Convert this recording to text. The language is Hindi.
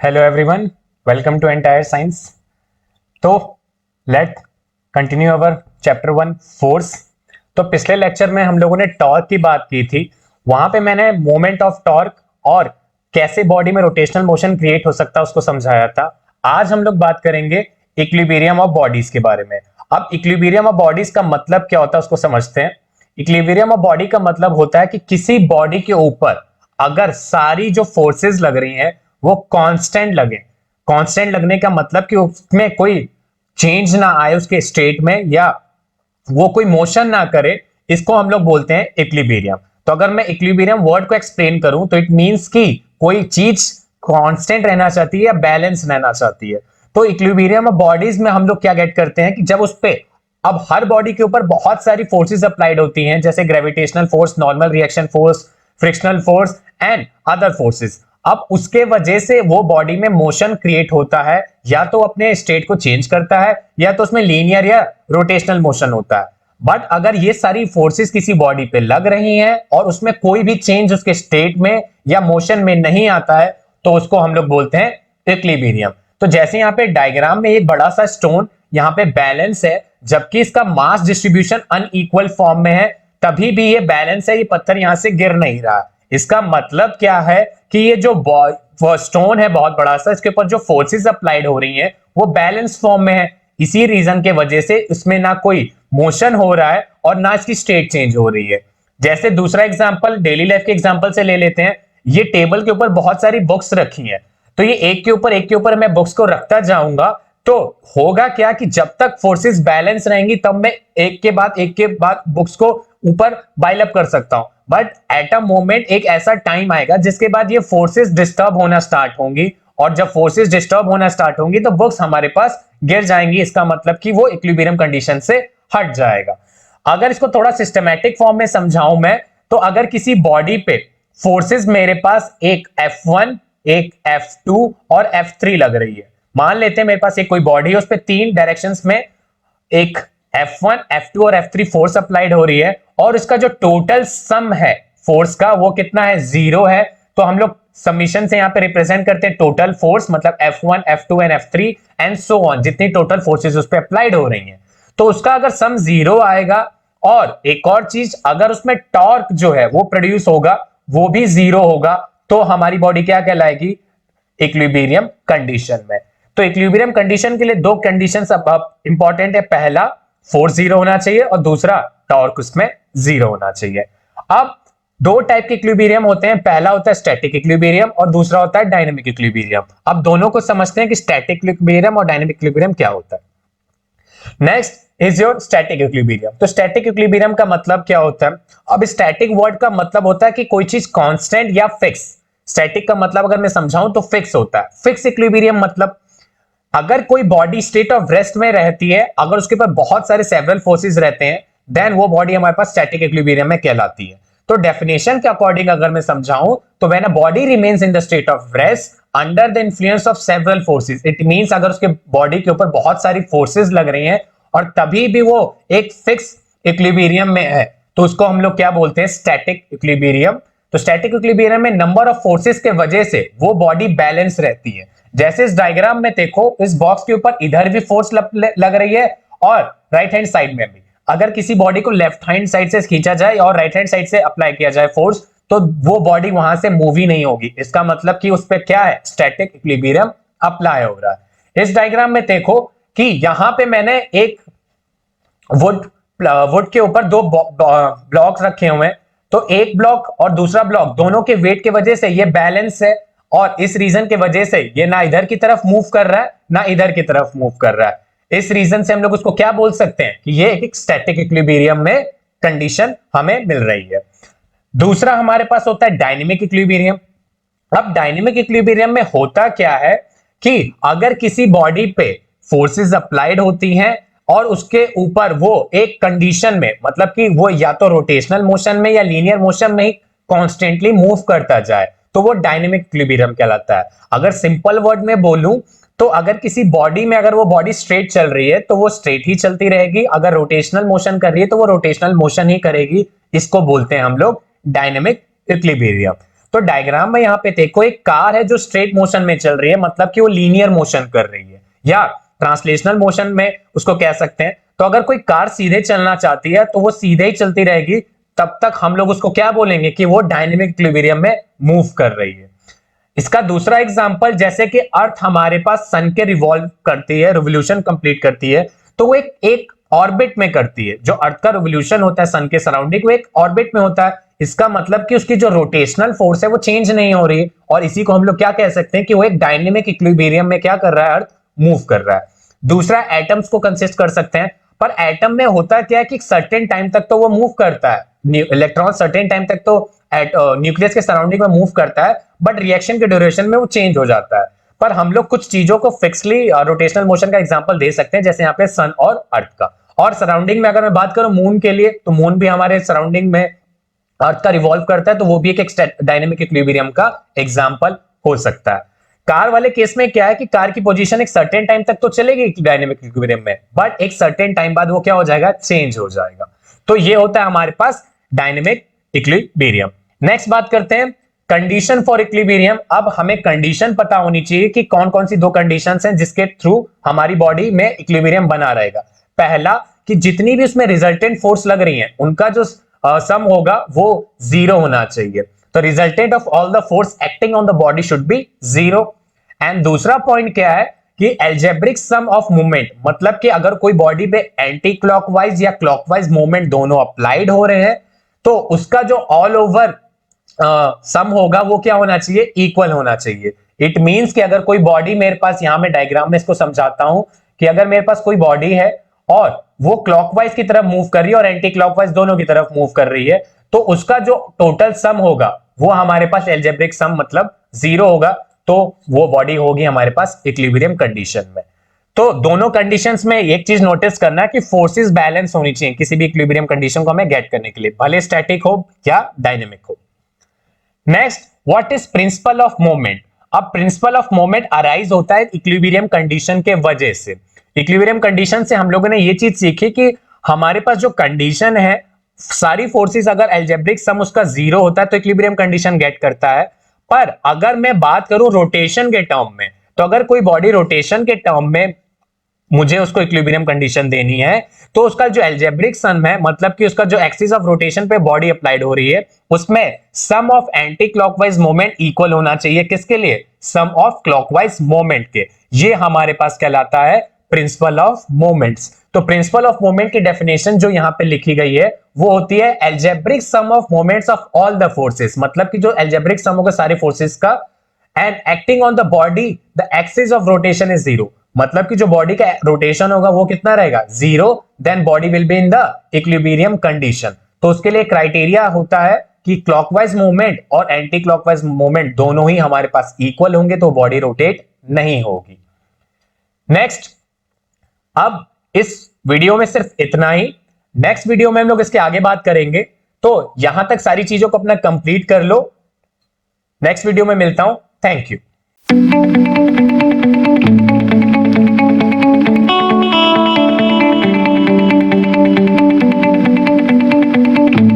Hello everyone, welcome to entire science. तो let continue our chapter 1 force. तो पिछले लेक्चर में हम लोगों ने टॉर्क की बात की थी। वहां पे मैंने मोमेंट ऑफ टॉर्क और कैसे बॉडी में रोटेशनल मोशन क्रिएट हो सकता है उसको समझाया था। आज हम लोग बात करेंगे इक्विलिब्रियम ऑफ बॉडीज के बारे में। अब इक्विलिब्रियम ऑफ बॉडीज का मतलब क्या होता है उसको समझते हैं। इक्विलिब्रियम ऑफ बॉडी का मतलब होता है कि किसी बॉडी के ऊपर अगर सारी जो फोर्सेस लग रही हैं वो कांस्टेंट लगे। कांस्टेंट लगने का मतलब कि उसमें कोई चेंज ना आए उसके स्टेट में, या वो कोई मोशन ना करे, इसको हम लोग बोलते हैं इक्विलिब्रियम। तो अगर मैं इक्विलिब्रियम वर्ड को एक्सप्लेन करूं तो इट मींस कि कोई चीज कांस्टेंट रहना चाहती है या बैलेंस रहना चाहती है। तो इक्विलिब्रियम ऑफ बॉडीज में हम लोग क्या गेट करते हैं कि जब उस पे अब हर बॉडी के ऊपर बहुत सारी फोर्सेस अप्लाइड होती हैं, जैसे gravitational force, normal reaction force, frictional force and other forces. अब उसके वजह से वो बॉडी में मोशन क्रिएट होता है, या तो अपने स्टेट को चेंज करता है या तो उसमें लीनियर या रोटेशनल मोशन होता है। बट अगर ये सारी फोर्सेस किसी बॉडी पे लग रही हैं और उसमें कोई भी चेंज उसके स्टेट में या मोशन में नहीं आता है तो उसको हम लोग बोलते हैं इक्विलिब्रियम। तो जैसे यहाँ पे डायग्राम में एक बड़ा सा स्टोन यहाँ पे बैलेंस है, जबकि इसका मास डिस्ट्रीब्यूशन अनइक्वल फॉर्म में है, तभी भी ये बैलेंस है, ये पत्थर यहां से गिर नहीं रहा। इसका मतलब क्या है कि ये जो स्टोन है बहुत बड़ा सा, इसके ऊपर जो फोर्सेस अप्लाइड हो रही हैं वो बैलेंस फॉर्म में है। इसी रीजन के वजह से इसमें ना कोई मोशन हो रहा है और ना इसकी स्टेट चेंज हो रही है। जैसे दूसरा एग्जांपल डेली लाइफ के एग्जांपल से ले लेते हैं। ये टेबल के ऊपर बहुत सारी बुक्स रखी हैं, तो ये एक के ऊपर मैं बुक्स को रखता जाऊंगा तो होगा क्या कि जब तक फोर्सेस बैलेंस रहेंगी तब मैं एक के बाद बुक्स को ऊपर बाइल अप कर सकता हूं। बट एट अ मोमेंट एक ऐसा टाइम आएगा जिसके बाद ये फोर्सेस डिस्टर्ब होना स्टार्ट होंगी, और जब फोर्सेस डिस्टर्ब होना स्टार्ट होंगी तो बुक्स हमारे पास गिर जाएंगी। इसका मतलब कि वो इक्विलिब्रियम कंडीशन से हट जाएगा। अगर इसको थोड़ा सिस्टमैटिक फॉर्म में समझाऊं मैं, तो अगर किसी बॉडी पे फोर्सेस मेरे पास एक F1, एक F2 और F3 लग रही है। मान लेते हैं मेरे पास एक कोई बॉडी है, उस पर तीन डायरेक्शंस में एक F1, F2 और F3 फोर्स अप्लाइड हो रही है, और इसका जो टोटल सम है फोर्स का वो कितना है, 0 है। तो हम लोग समीशन से यहां पे रिप्रेजेंट करते हैं टोटल फोर्स, मतलब F1, F2 and F3 and so on, जितनी टोटल फोर्सेस उस पर अप्लाइड हो रही हैं। तो उसका अगर सम 0 आएगा, और एक और चीज, अगर उसमें टॉर्क जो है वो प्रोड्यूस होगा वो भी 0 होगा, तो हमारी बॉडी क्या कहलाएगी, इक्विलिब्रियम कंडीशन में। तो इक्विलिब्रियम कंडीशन के लिए दो कंडीशन अब इंपॉर्टेंट है। पहला, फोर्स 0 होना चाहिए, और दूसरा टॉर्क उसमें 0 होना चाहिए। अब दो टाइप के इक्विलिब्रियम होते हैं। पहला होता है स्टैटिक इक्विलिब्रियम और दूसरा होता है डायनेमिक इक्विलिब्रियम। अब दोनों को समझते हैं कि स्टैटिक इक्विलिब्रियम और डायनेमिक इक्विलिब्रियम क्या होता है। Next is your static equilibrium. तो स्टैटिक इक्विलिब्रियम का मतलब क्या होता है। अब स्टैटिक वर्ड का मतलब होता है कि कोई चीज कांस्टेंट या फिक्स। स्टैटिक का मतलब अगर मैं समझाऊं तो फिक्स होता है। फिक्स इक्विलिब्रियम मतलब अगर कोई बॉडी स्टेट ऑफ रेस्ट में रहती है, अगर उसके ऊपर बहुत सारे सेवरल फोर्सेस रहते हैं, देन वो बॉडी हमारे पास स्टैटिक इक्विलिब्रियम में कहलाती है। तो डेफिनेशन के अकॉर्डिंग अगर मैं समझाऊं तो when a body remains in the state of rest under the influence of several forces, it means अगर उसके बॉडी के ऊपर बहुत सारी फोर्सेस लग रही हैं और तभी भी वो एक फिक्स इक्विलिब्रियम में है, तो उसको हम लोग क्या बोलते हैं, स्टैटिक इक्विलिब्रियम। तो स्टैटिक इक्विलिब्रियम में नंबर ऑफ फोर्सेस के वजह से वो बॉडी बैलेंस रहती है। जैसे इस डायग्राम में देखो, इस बॉक्स के ऊपर इधर भी फोर्स लग रही है और राइट हैंड साइड में भी। अगर किसी बॉडी को लेफ्ट हैंड साइड से खींचा जाए और राइट हैंड साइड से अप्लाई किया जाए फोर्स, तो वो बॉडी वहां से मूव ही नहीं होगी। इसका मतलब कि उस पर क्या है, स्टैटिक इक्विलिब्रियम अप्लाई हो रहा है। इस डायग्राम में देखो कि यहां पे मैंने एक वुड के ऊपर दो ब्लॉक्स रखे हुए हैं। तो एक ब्लॉक और दूसरा ब्लॉक दोनों के वेट की वजह से ये बैलेंस है, और इस रीजन की वजह से ये ना इधर की तरफ मूव कर रहा है ना इधर की तरफ मूव कर रहा है। इस रीजन से हम लोग उसको क्या बोल सकते हैं कि ये एक स्टैटिक इक्विलिब्रियम में कंडीशन हमें मिल रही है। दूसरा हमारे पास होता है डायनेमिक इक्विलिब्रियम। अब डायनेमिक इक्विलिब्रियम में होता क्या है कि अगर किसी बॉडी पे फोर्सेस अप्लाइड होती हैं और उसके ऊपर वो एक कंडीशन में, मतलब कि वो या तो रोटेशनल मोशन में या लीनियर मोशन में ही कॉन्स्टेंटली मूव करता जाए, तो वो डायनेमिक इक्विलिब्रियम कहलाता है। अगर सिंपल वर्ड में बोलूं तो अगर किसी बॉडी में अगर वो बॉडी स्ट्रेट चल रही है तो वो स्ट्रेट ही चलती रहेगी, अगर रोटेशनल मोशन कर रही है तो वो रोटेशनल मोशन ही करेगी। इसको बोलते हैं हम लोग डायनेमिक इक्विलिब्रियम। तो डायग्राम में यहाँ पे देखो एक कार है जो स्ट्रेट मोशन में चल रही है, मतलब कि वो लीनियर मोशन कर रही है, या ट्रांसलेशनल मोशन में उसको कह सकते हैं। तो अगर कोई कार सीधे चलना चाहती है तो वो सीधे ही चलती रहेगी, तब तक हम लोग उसको क्या बोलेंगे कि वो डायनेमिक इक्विलिब्रियम में मूव कर रही है। इसका दूसरा एग्जांपल, जैसे कि अर्थ हमारे पास सन के रिवॉल्व करती है, रिवोल्यूशन कंप्लीट करती है, तो वो एक ऑर्बिट में करती है। जो अर्थ का रिवोल्यूशन होता है सन के सराउंडिंग, वो एक ऑर्बिट में होता है। इसका मतलब कि उसकी जो रोटेशनल फोर्स है वो चेंज नहीं हो रही, और इसी को हम लोग क्या कह सकते हैं कि वो एक डायनेमिक इक्विलिब्रियम में क्या कर रहा है, अर्थ मूव कर रहा है। दूसरा एटम्स को कंसिस्ट कर सकते हैं, पर एटम में होता क्या है कि सर्टेन टाइम तक तो वो मूव करता है, इलेक्ट्रॉन सर्टेन टाइम तक तो न्यूक्लियस के सराउंडिंग में मूव करता है, बट रिएक्शन के ड्यूरेशन में वो चेंज हो जाता है। पर हम लोग कुछ चीजों को फिक्सली रोटेशनल मोशन का एग्जांपल दे सकते हैं, जैसे यहाँ पे सन और अर्थ का। और सराउंडिंग में अगर मैं बात करूं मून के लिए, तो मून भी हमारे सराउंडिंग में अर्थ का रिवॉल्व करता है, तो वो भी एक डायनेमिक इक्विलिब्रियम का एग्जांपल हो सकता है। कार वाले केस में क्या है कि कार की पोजीशन एक सर्टेन टाइम तक तो चलेगी डायनेमिक इक्विलिब्रियम में, बट एक सर्टेन टाइम बाद वो क्या हो जाएगा, चेंज हो जाएगा। तो ये होता है हमारे पास डायनेमिक इक्विलिब्रियम। नेक्स्ट बात करते हैं कंडीशन फॉर इक्विलिब्रियम। अब हमें कंडीशन पता होनी चाहिए कि कौन कौन सी दो कंडीशंस हैं जिसके थ्रू हमारी बॉडी में इक्विलिब्रियम बना रहेगा। पहला, कि जितनी भी उसमें रिजल्टेंट फोर्स लग रही हैं उनका जो सम होगा वो जीरो होना चाहिए। तो resultant of all the force acting on the body should be zero. And दूसरा पॉइंट क्या है कि एल्जेब्रिक सम ऑफ मूवमेंट, मतलब कि अगर कोई बॉडी पे एंटी क्लॉकवाइज या क्लॉकवाइज मूवमेंट दोनों अप्लाइड हो रहे हैं, तो उसका जो ऑल ओवर सम होगा वो क्या होना चाहिए, इक्वल होना चाहिए। इट मींस कि अगर कोई बॉडी मेरे पास, यहां मैं डायग्राम में इसको समझाता हूं, कि अगर मेरे पास कोई बॉडी है और वो क्लॉकवाइज की तरफ मूव कर रही है और एंटी क्लॉकवाइज दोनों की तरफ मूव कर रही है, तो उसका जो टोटल सम होगा वो हमारे पास एल्जेब्रिक सम मतलब जीरो होगा। तो वो बॉडी होगी हमारे पास इक्विलिब्रियम कंडीशन में। तो दोनों कंडीशंस में एक चीज नोटिस करना है कि फोर्सेस बैलेंस होनी चाहिए किसी भी इक्विलिब्रियम कंडीशन को हमें गेट करने के लिए, भले स्टैटिक हो या डायनेमिक हो। Next, what is principle of movement. अब प्रिंसिपल ऑफ मूवमेंट अराइज होता है इक्विलिब्रियम कंडीशन के वजह से। इक्विलिब्रियम कंडीशन से हम लोगों ने ये चीज सीखी कि हमारे पास जो कंडीशन है, सारी फोर्सेस अगर एल्जेब्रिक सम उसका जीरो होता है तो इक्विलिब्रियम कंडीशन गेट करता है। पर अगर मैं बात करूं रोटेशन के टर्म में, तो अगर कोई बॉडी रोटेशन के टर्म में मुझे उसको इक्विलिब्रियम कंडीशन देनी है, तो उसका जो एल्जेब्रिक सम है, मतलब कि उसका जो एक्सिस ऑफ रोटेशन पे बॉडी अप्लाइड हो रही है, उसमें sum of anti clockwise moment equal होना चाहिए किसके लिए, सम ऑफ क्लॉकवाइज मोमेंट के। ये हमारे पास कहलाता है प्रिंसिपल ऑफ मोमेंट्स। तो प्रिंसिपल ऑफ मोमेंट की डेफिनेशन जो यहां पे लिखी गई है वो होती है algebraic sum of moments of all the forces, मतलब कि जो एल्जेब्रिक सम होगा सारे फोर्सेस का, and acting on the body the axis of rotation is zero, मतलब कि जो बॉडी का रोटेशन होगा वो कितना रहेगा, zero, then body will be in the equilibrium condition. तो उसके लिए क्राइटेरिया होता है कि क्लॉकवाइज मूवमेंट और एंटी क्लॉकवाइज मूवमेंट दोनों ही हमारे पास इक्वल होंगे तो बॉडी रोटेट नहीं होगी। नेक्स्ट, अब इस वीडियो में सिर्फ इतना ही। नेक्स्ट वीडियो में हम लोग इसके आगे बात करेंगे। तो यहां तक सारी चीजों को अपना कंप्लीट कर लो। नेक्स्ट वीडियो में मिलता हूं। Thank you.